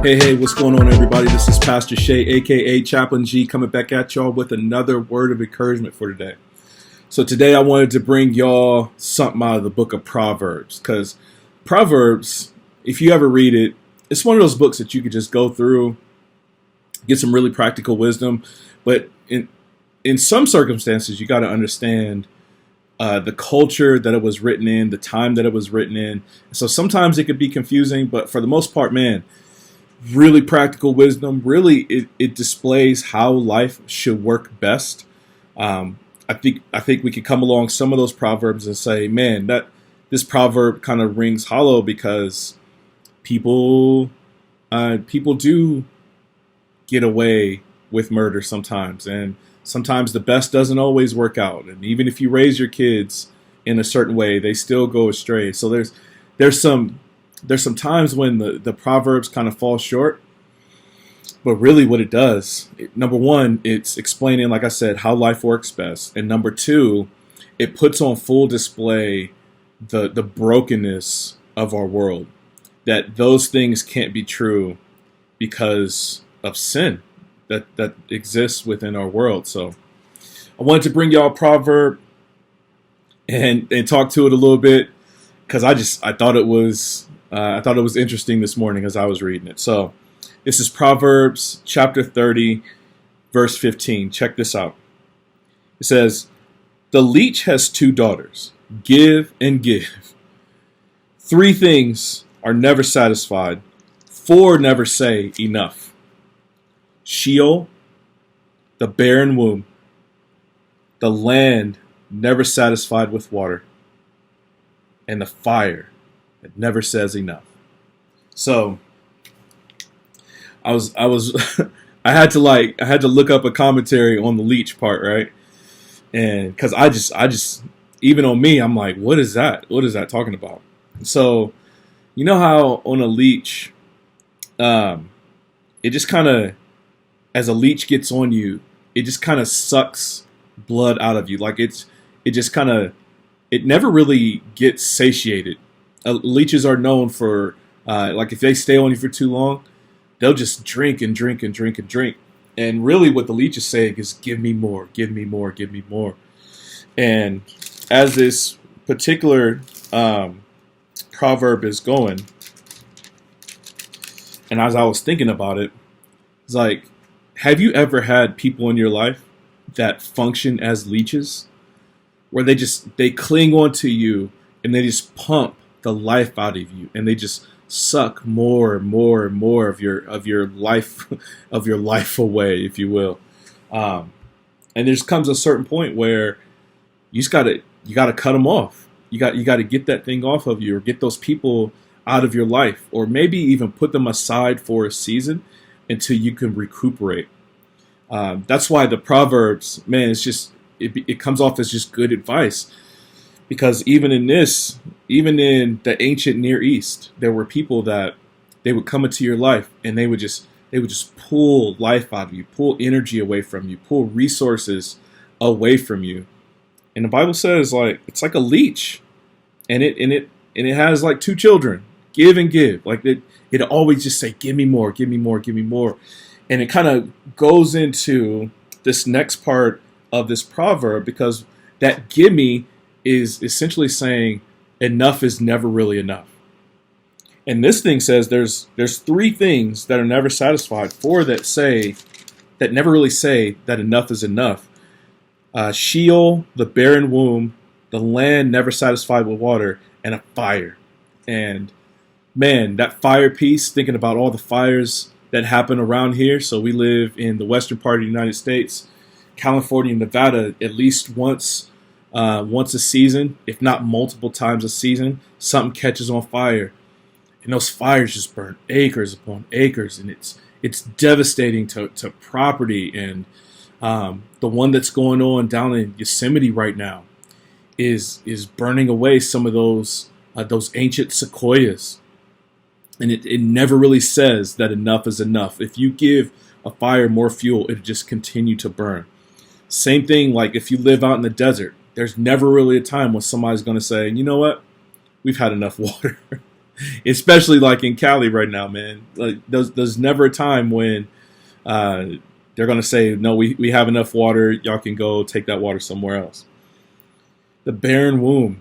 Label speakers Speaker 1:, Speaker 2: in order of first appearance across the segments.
Speaker 1: Hey, what's going on, everybody? This is Pastor Shay, aka Chaplain G, coming back at y'all with another word of encouragement for today. So today I wanted to bring y'all something out of the book of Proverbs, because Proverbs, if you ever read it, it's one of those books that you could just go through, get some really practical wisdom, but in some circumstances, you got to understand the culture that it was written in, the time that it was written in. So sometimes it could be confusing, but for the most part, man, really practical wisdom. Really, it displays how life should work best. I think we could come along some of those proverbs and say, man, that this proverb kind of rings hollow because people do get away with murder sometimes, and sometimes the best doesn't always work out. And even if you raise your kids in a certain way, they still go astray. So there's some times when the Proverbs kind of fall short, but really what it does, number one, it's explaining, like I said, how life works best. And number two, it puts on full display the brokenness of our world, that those things can't be true because of sin that exists within our world. So I wanted to bring y'all a proverb and talk to it a little bit, because I thought it was interesting this morning as I was reading it. So this is Proverbs chapter 30, verse 15. Check this out. It says, "The leech has two daughters, give and give. Three things are never satisfied. Four never say enough. Sheol, the barren womb, the land never satisfied with water, and the fire that never says enough." So I was I had to look up a commentary on the leech part, right? And because I just even on me, I'm like, what is that? What is that talking about? So you know how on a leech, it just kind of, as a leech gets on you, it just kind of sucks blood out of you. Like it never really gets satiated. Leeches are known for, like if they stay on you for too long, they'll just drink and drink and drink and drink. And really what the leech is saying is, give me more, give me more, give me more. And as this particular proverb is going, and as I was thinking about it, it's like, have you ever had people in your life that function as leeches, where they cling onto you and they just pump the life out of you, and they just suck more and more and more of your life away, if you will. And there comes a certain point where you gotta cut them off. You got to get that thing off of you, or get those people out of your life, or maybe even put them aside for a season until you can recuperate. That's why the Proverbs, man, it comes off as just good advice. Because even in the ancient Near East, there were people that they would come into your life and they would just pull life out of you, pull energy away from you, pull resources away from you. And the Bible says, like, it's like a leech, and it has like two children, give and give. Like it always just say, give me more, give me more, give me more. And it kind of goes into this next part of this proverb, because that gimme is essentially saying enough is never really enough. And this thing says there's three things that are never satisfied, four that never really say that enough is enough. Sheol, the barren womb, the land never satisfied with water, and a fire. And man, that fire piece, thinking about all the fires that happen around here. So we live in the western part of the United States, California and Nevada, at least once a season, if not multiple times a season, something catches on fire, and those fires just burn acres upon acres, and it's devastating to property. And the one that's going on down in Yosemite right now is burning away some of those ancient sequoias, and it never really says that enough is enough. If you give a fire more fuel, it'll just continue to burn. Same thing, like if you live out in the desert, there's never really a time when somebody's going to say, you know what, we've had enough water. Especially like in Cali right now, man. Like there's never a time when they're gonna say, no, we have enough water, y'all can go take that water somewhere else. The barren womb.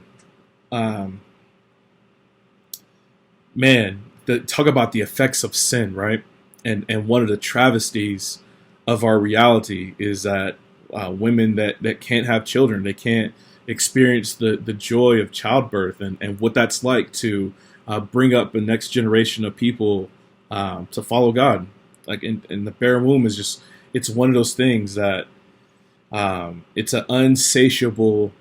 Speaker 1: Man, talk about the effects of sin, right? And one of the travesties of our reality is that women that can't have children, they can't experience the joy of childbirth and what that's like to bring up the next generation of people to follow God. Like, and the barren womb is just, it's one of those things that it's an unsatiable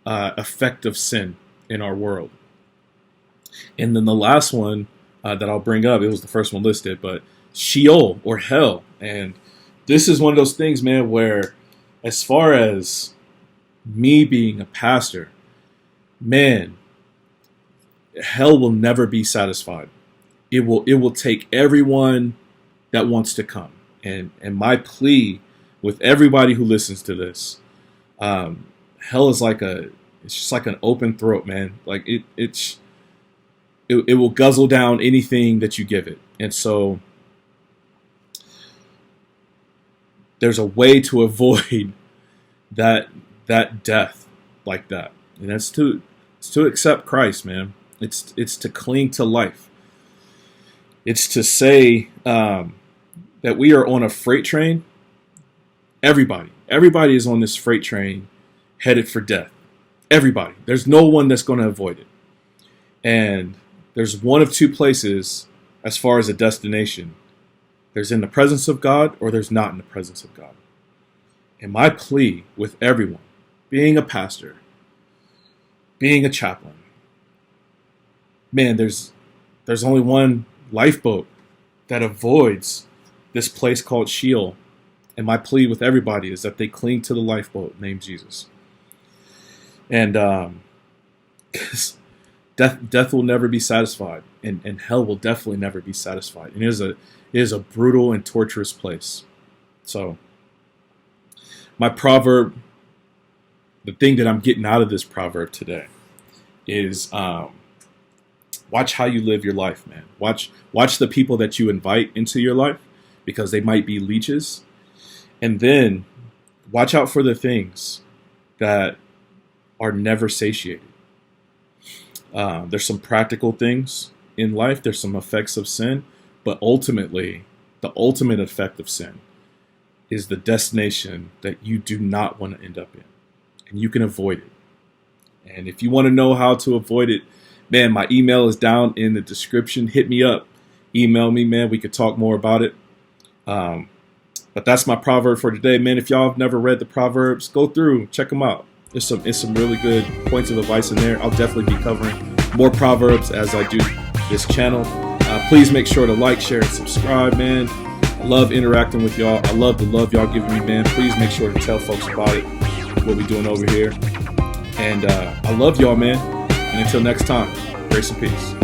Speaker 1: effect of sin in our world. And then the last one that I'll bring up, it was the first one listed, but Sheol or hell. And this is one of those things, man, where as far as me being a pastor, man, hell will never be satisfied. It will take everyone that wants to come. And my plea with everybody who listens to this, hell is it's just like an open throat, man. Like it will guzzle down anything that you give it. And so there's a way to avoid that death like that. And that's to accept Christ, man. It's to cling to life. It's to say that we are on a freight train. Everybody is on this freight train headed for death. Everybody. There's no one that's going to avoid it. And there's one of two places as far as a destination. There's in the presence of God or there's not in the presence of God. And my plea with everyone, being a pastor, being a chaplain, man, there's only one lifeboat that avoids this place called Sheol. And my plea with everybody is that they cling to the lifeboat named Jesus. And death will never be satisfied, and hell will definitely never be satisfied. And it is a brutal and torturous place. So my proverb, the thing that I'm getting out of this proverb today is watch how you live your life, man. Watch the people that you invite into your life, because they might be leeches. And then watch out for the things that are never satiated. There's some practical things in life. There's some effects of sin. But ultimately, the ultimate effect of sin is the destination that you do not want to end up in. And you can avoid it. And if you want to know how to avoid it, man, my email is down in the description. Hit me up. Email me, man. We could talk more about it. But that's my proverb for today, man. If y'all have never read the Proverbs, go through, check them out. There's some really good points of advice in there. I'll definitely be covering more Proverbs as I do this channel. Please make sure to like, share, and subscribe, man. I love interacting with y'all. I love the love y'all giving me, man. Please make sure to tell folks about it, what we're doing over here. And I love y'all, man. And until next time, grace and peace.